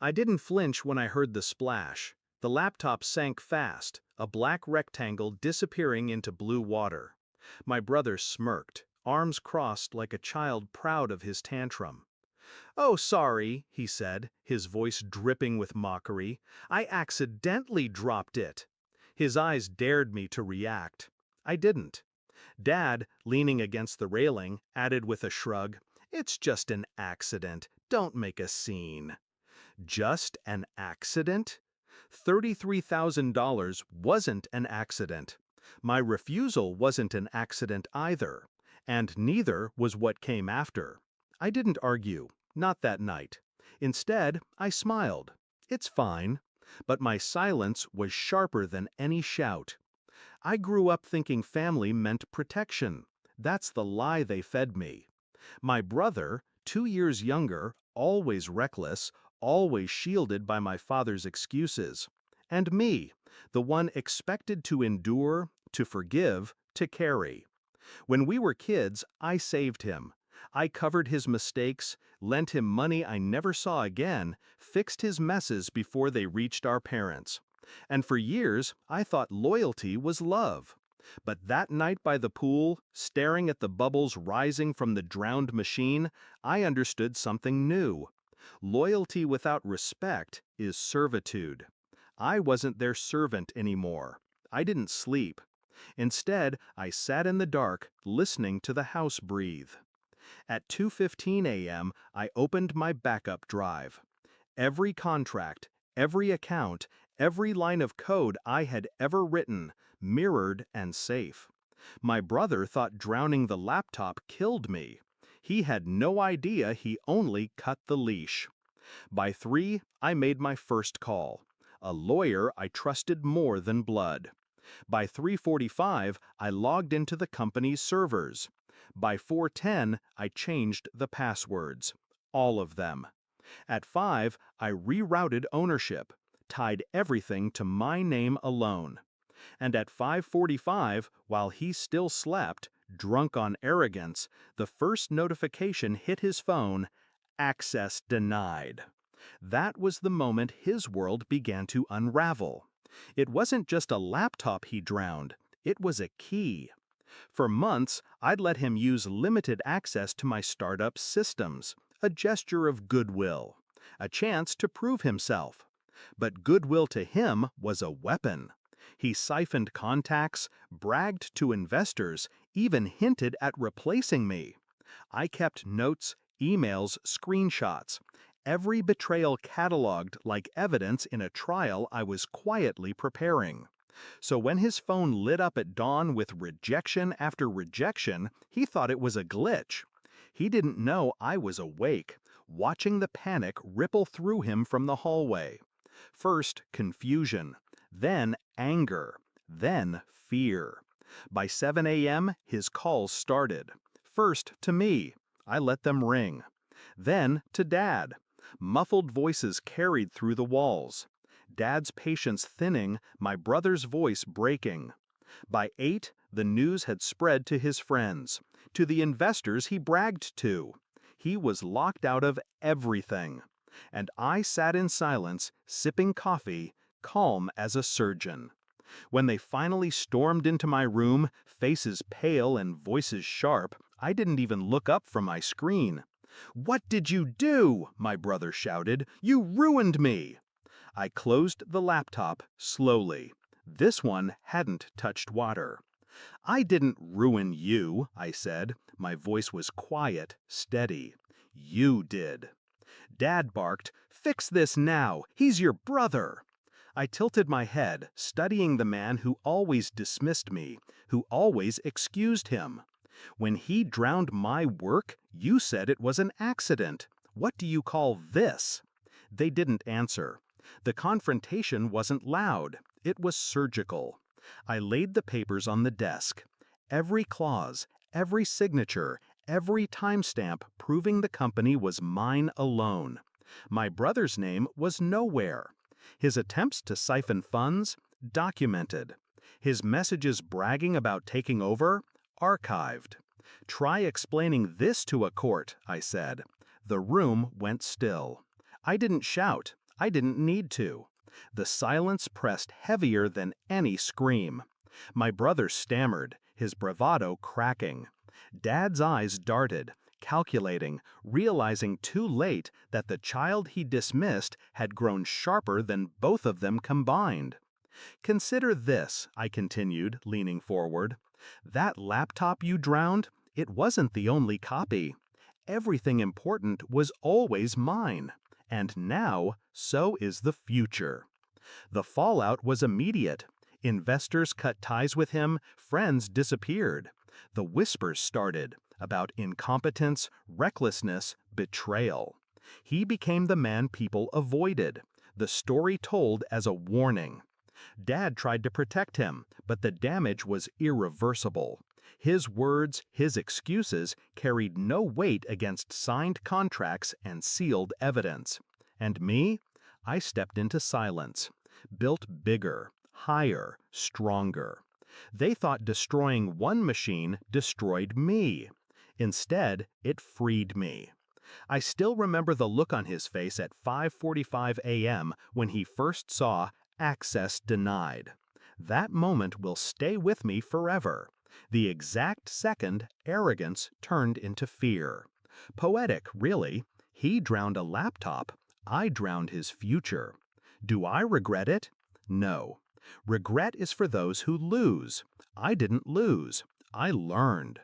I didn't flinch when I heard the splash. The laptop sank fast, a black rectangle disappearing into blue water. My brother smirked, arms crossed like a child proud of his tantrum. "Oh, sorry," he said, his voice dripping with mockery. "I accidentally dropped it." His eyes dared me to react. I didn't. Dad, leaning against the railing, added with a shrug, "It's just an accident. Don't make a scene." Just an accident? $33,000 wasn't an accident. My refusal wasn't an accident either. And neither was what came after. I didn't argue. Not that night. Instead, I smiled. It's fine. But my silence was sharper than any shout. I grew up thinking family meant protection. That's the lie they fed me. My brother, 2 years younger, always reckless, always shielded by my father's excuses. And me, the one expected to endure, to forgive, to carry. When we were kids, I saved him. I covered his mistakes, lent him money I never saw again, fixed his messes before they reached our parents. And for years, I thought loyalty was love. But that night by the pool, staring at the bubbles rising from the drowned machine, I understood something new. Loyalty without respect is servitude. I wasn't their servant anymore. I didn't sleep. Instead, I sat in the dark, listening to the house breathe. At 2:15 a.m., I opened my backup drive. Every contract, every account, every line of code I had ever written, mirrored and safe. My brother thought drowning the laptop killed me. He had no idea he only cut the leash. By 3, I made my first call. A lawyer I trusted more than blood. By 3:45, I logged into the company's servers. By 4:10, I changed the passwords. All of them. At 5, I rerouted ownership, tied everything to my name alone. And at 5:45, while he still slept, drunk on arrogance, the first notification hit his phone: access denied. That was the moment his world began to unravel. It wasn't just a laptop he drowned, it was a key. For months, I'd let him use limited access to my startup systems, a gesture of goodwill, a chance to prove himself. But goodwill to him was a weapon. He siphoned contacts, bragged to investors, even hinted at replacing me. I kept notes, emails, screenshots, every betrayal cataloged like evidence in a trial I was quietly preparing. So when his phone lit up at dawn with rejection after rejection, he thought it was a glitch. He didn't know I was awake, watching the panic ripple through him from the hallway. First, confusion, then anger, then fear. By 7 a.m., his calls started. First to me. I let them ring. Then to Dad. Muffled voices carried through the walls. Dad's patience thinning, my brother's voice breaking. By 8, the news had spread to his friends, to the investors he bragged to. He was locked out of everything. And I sat in silence, sipping coffee, calm as a surgeon. When they finally stormed into my room, faces pale and voices sharp, I didn't even look up from my screen. "What did you do?" my brother shouted. "You ruined me!" I closed the laptop slowly. This one hadn't touched water. "I didn't ruin you," I said. My voice was quiet, steady. "You did." Dad barked, "Fix this now! He's your brother!" I tilted my head, studying the man who always dismissed me, who always excused him. "When he drowned my work, you said it was an accident. What do you call this?" They didn't answer. The confrontation wasn't loud. It was surgical. I laid the papers on the desk. Every clause, every signature, every timestamp proving the company was mine alone. My brother's name was nowhere. His attempts to siphon funds, documented. His messages bragging about taking over, archived. "Try explaining this to a court," I said. The room went still. I didn't shout. I didn't need to. The silence pressed heavier than any scream. My brother stammered, his bravado cracking. Dad's eyes darted, calculating, realizing too late that the child he dismissed had grown sharper than both of them combined. Consider this, I continued, leaning forward. That laptop you drowned, it wasn't the only copy. Everything important was always mine. And now, so is the future. The fallout was immediate. Investors cut ties with him, friends disappeared. The whispers started about incompetence, recklessness, betrayal. He became the man people avoided, the story told as a warning. Dad tried to protect him, but the damage was irreversible. His words, his excuses, carried no weight against signed contracts and sealed evidence. And me? I stepped into silence, built bigger, higher, stronger. They thought destroying one machine destroyed me. Instead, it freed me. I still remember the look on his face at 5:45 a.m. when he first saw access denied. That moment will stay with me forever. The exact second arrogance turned into fear. Poetic, really. He drowned a laptop. I drowned his future. Do I regret it? No. Regret is for those who lose. I didn't lose. I learned.